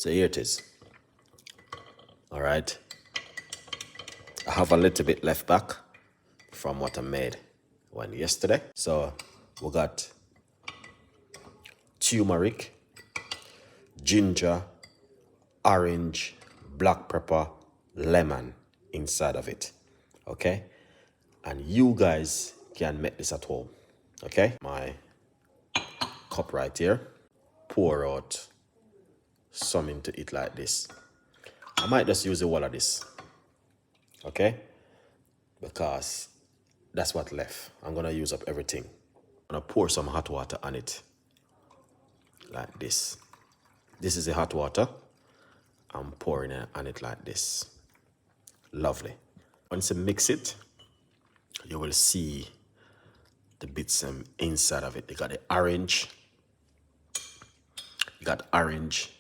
So here it is. All right. I have a little bit left back from what I made yesterday. So we got turmeric, ginger, orange, black pepper, lemon inside of it. Okay? And you guys can make this at home. Okay? My cup right here. Pour out some into it like this. I might just use the whole of this. Okay? Because that's what left. I'm gonna use up everything. I'm gonna pour some hot water on it. Like this. This is the hot water. I'm pouring it on it like this. Lovely. Once you mix it, you will see the bits inside of it. You got the orange. You got orange.